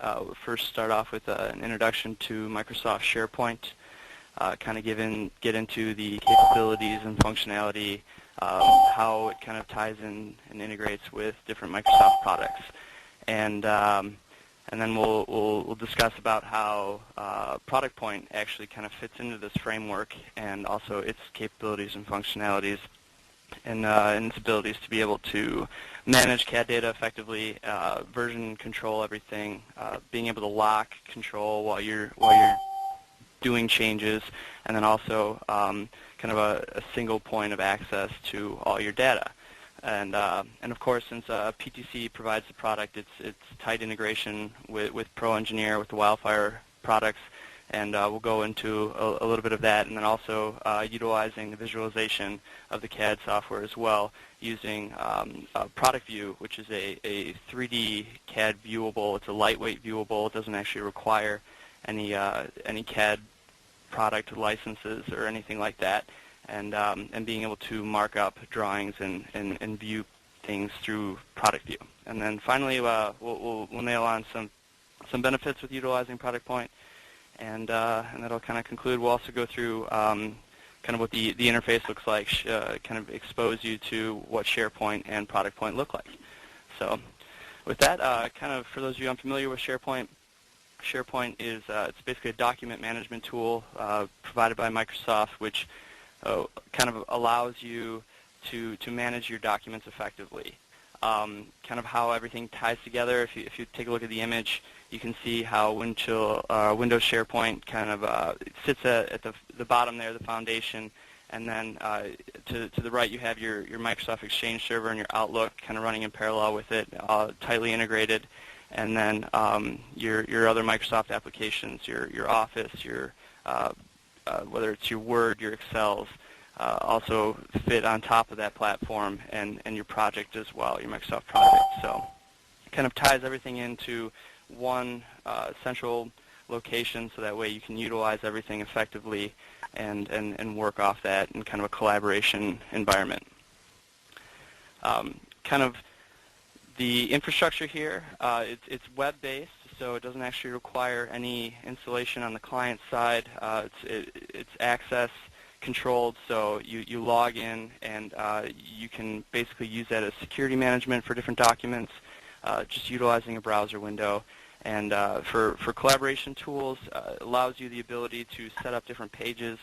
we'll first start off with an introduction to Microsoft SharePoint, kind of get into the capabilities and functionality, how it kind of ties in and integrates with different Microsoft products, and then we'll discuss about how ProductPoint actually kind of fits into this framework, and also its capabilities and functionalities, and its abilities to be able to manage CAD data effectively, version control everything, being able to lock control while you're doing changes, and then also kind of a single point of access to all your data. And of course, since PTC provides the product, it's tight integration with ProEngineer, with the Wildfire products, and we'll go into a little bit of that, and then also utilizing the visualization of the CAD software as well, using Product View, which is a 3D CAD viewable. It's a lightweight viewable. It doesn't actually require any CAD product licenses or anything like that, and being able to mark up drawings and view things through Product View. And then finally, we'll nail on some benefits with utilizing ProductPoint, and that'll kind of conclude. We'll also go through kind of what the interface looks like, kind of expose you to what SharePoint and ProductPoint look like. So with that, kind of for those of you unfamiliar with SharePoint, SharePoint is it's basically a document management tool provided by Microsoft, which kind of allows you to manage your documents effectively. Kind of how everything ties together. If you take a look at the image, you can see how Windows SharePoint kind of sits at the bottom there, the foundation, and then to the right you have your Microsoft Exchange server and your Outlook kind of running in parallel with it, tightly integrated, and then your other Microsoft applications, your Office, your whether it's your Word, your Excels, also fit on top of that platform, and your project as well, your Microsoft project. So it kind of ties everything into one central location, so that way you can utilize everything effectively and work off that in kind of a collaboration environment. Kind of the infrastructure here, it's web-based, so it doesn't actually require any installation on the client side. It's access controlled, so you log in, and you can basically use that as security management for different documents, just utilizing a browser window. And for collaboration tools, it allows you the ability to set up different pages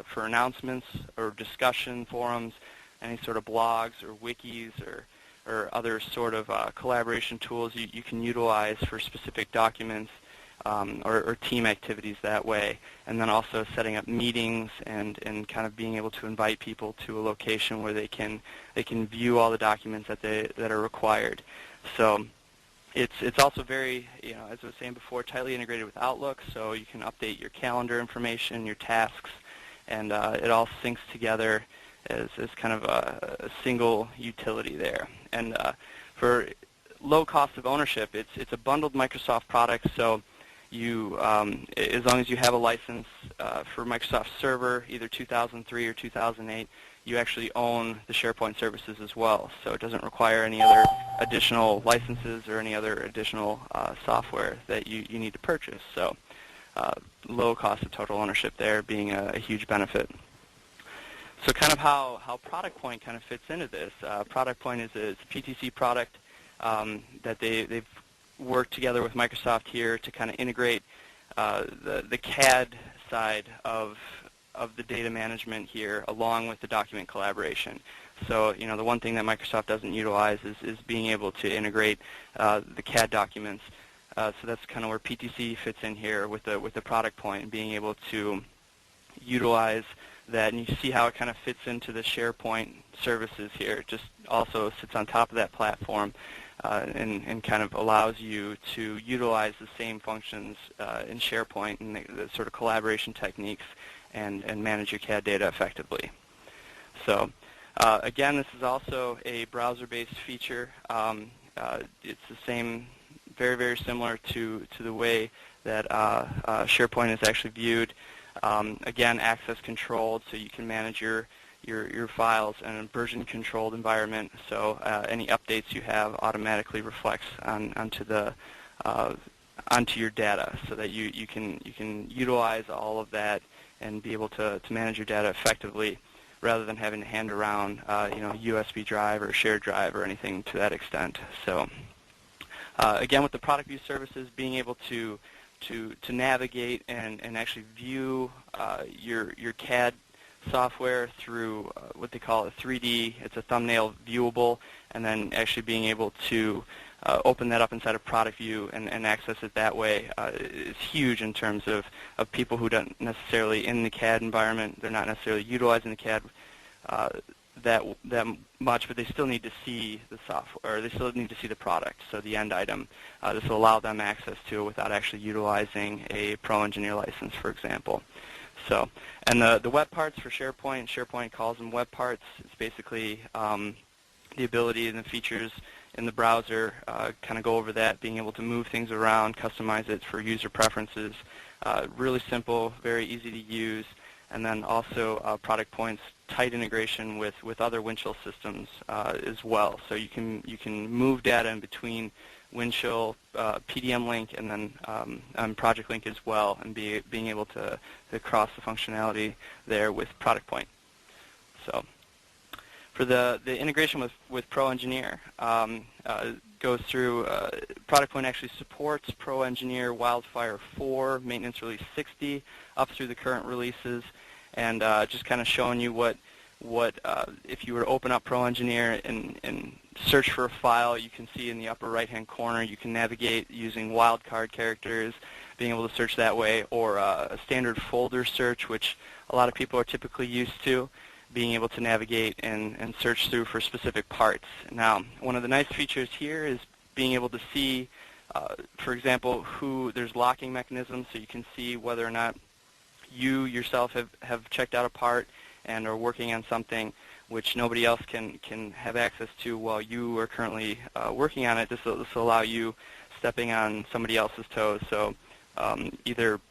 for announcements or discussion forums, any sort of blogs or wikis or other sort of collaboration tools you can utilize for specific documents or team activities that way. And then also setting up meetings and kind of being able to invite people to a location where they can view all the documents that are required. So it's also very, as I was saying before, tightly integrated with Outlook, so you can update your calendar information, your tasks, and it all syncs together as kind of a single utility there. And for low cost of ownership, it's a bundled Microsoft product, so you, as long as you have a license for Microsoft Server, either 2003 or 2008, you actually own the SharePoint services as well. So it doesn't require any other additional licenses or any other additional software that you need to purchase. So low cost of total ownership there being a huge benefit. So kind of how ProductPoint kind of fits into this. ProductPoint is a PTC product that they've worked together with Microsoft here to kind of integrate the CAD side of the data management here along with the document collaboration. So the one thing that Microsoft doesn't utilize is being able to integrate the CAD documents. So that's kind of where PTC fits in here with the ProductPoint, and being able to utilize that. And you see how it kind of fits into the SharePoint services here. It just also sits on top of that platform and kind of allows you to utilize the same functions in SharePoint and the sort of collaboration techniques and manage your CAD data effectively. So again, this is also a browser-based feature. It's the same, very, very similar to the way that SharePoint is actually viewed. Again, access controlled, so you can manage your files in a version-controlled environment. So any updates you have automatically reflects onto onto your data, so that you can utilize all of that and be able to manage your data effectively, rather than having to hand around USB drive or shared drive or anything to that extent. So again, with the product view services, being able to navigate and actually view your CAD software through what they call a 3D. It's a thumbnail viewable, and then actually being able to open that up inside of product view and access it that way is huge in terms of people who don't necessarily in the CAD environment. They're not necessarily utilizing the CAD that much, but they still need to see the software, or they still need to see the product, so the end item. This will allow them access to it without actually utilizing a ProEngineer license, for example. So, and the web parts for SharePoint calls them web parts. It's basically the ability and the features in the browser, kind of go over that, being able to move things around, customize it for user preferences. Really simple, very easy to use. And then also ProductPoint's tight integration with other Windchill systems as well. So you can move data in between Windchill, PDM Link, and then Project Link as well, and being able to cross the functionality there with ProductPoint. So for the integration with ProEngineer, goes through, ProductPoint actually supports ProEngineer Wildfire 4, maintenance release 60, up through the current releases, and just kind of showing you what if you were to open up ProEngineer and search for a file, you can see in the upper right-hand corner, you can navigate using wildcard characters, being able to search that way, or a standard folder search, which a lot of people are typically used to, being able to navigate and search through for specific parts. Now, one of the nice features here is being able to see, for example, there's locking mechanisms, so you can see whether or not you yourself have checked out a part and are working on something which nobody else can have access to while you are currently working on it. This will allow you stepping on somebody else's toes, so either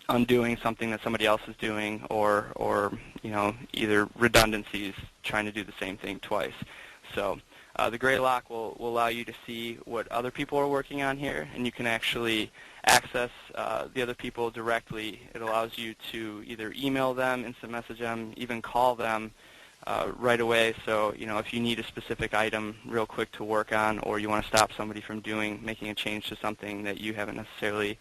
undoing something that somebody else is doing, or either redundancies, trying to do the same thing twice. So the gray lock will allow you to see what other people are working on here, and you can actually access the other people directly. It allows you to either email them, instant message them, even call them right away. So if you need a specific item real quick to work on, or you want to stop somebody from making a change to something that you haven't necessarily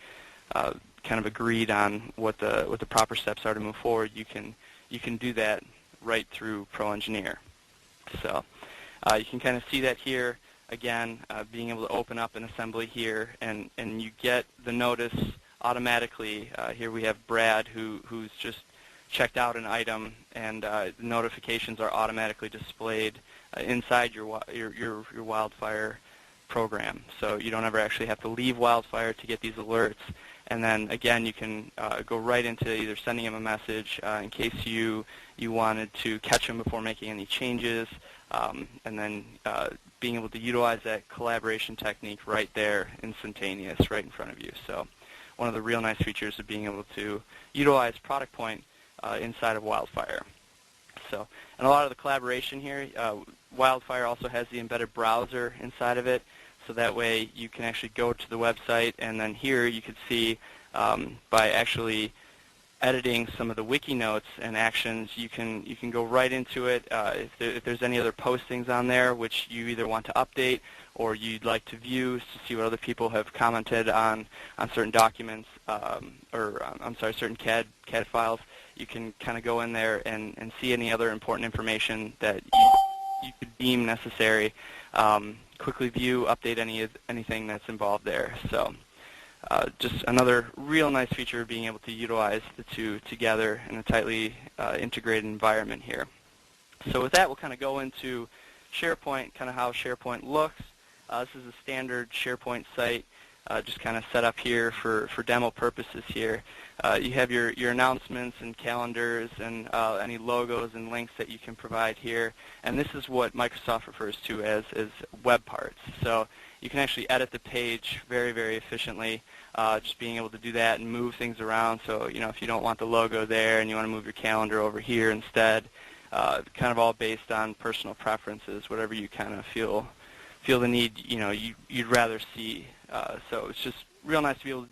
kind of agreed on what the proper steps are to move forward, you can do that right through ProEngineer. So you can kind of see that here again, being able to open up an assembly here, and you get the notice automatically. Here we have Brad who's just checked out an item, and the notifications are automatically displayed inside your Wildfire program. So you don't ever actually have to leave Wildfire to get these alerts. And then again, you can go right into either sending him a message in case you wanted to catch him before making any changes, and then being able to utilize that collaboration technique right there, instantaneous, right in front of you. So one of the real nice features of being able to utilize ProductPoint inside of Wildfire. So, and a lot of the collaboration here, Wildfire also has the embedded browser inside of it, so that way you can actually go to the website, and then here you can see by actually editing some of the wiki notes and actions, you can go right into it. If there's any other postings on there which you either want to update or you'd like to view to see what other people have commented on certain documents, certain CAD files, you can kind of go in there and see any other important information that you could deem necessary. Quickly view, update anything that's involved there. So just another real nice feature of being able to utilize the two together in a tightly integrated environment here. So with that, we'll kind of go into SharePoint, kind of how SharePoint looks. This is a standard SharePoint site, just kind of set up here for demo purposes here. You have your announcements and calendars and any logos and links that you can provide here. And this is what Microsoft refers to as web parts. So you can actually edit the page very, very efficiently, just being able to do that and move things around. So if you don't want the logo there and you want to move your calendar over here instead, kind of all based on personal preferences, whatever you kind of feel the need, you'd rather see. So it's just real nice to be able to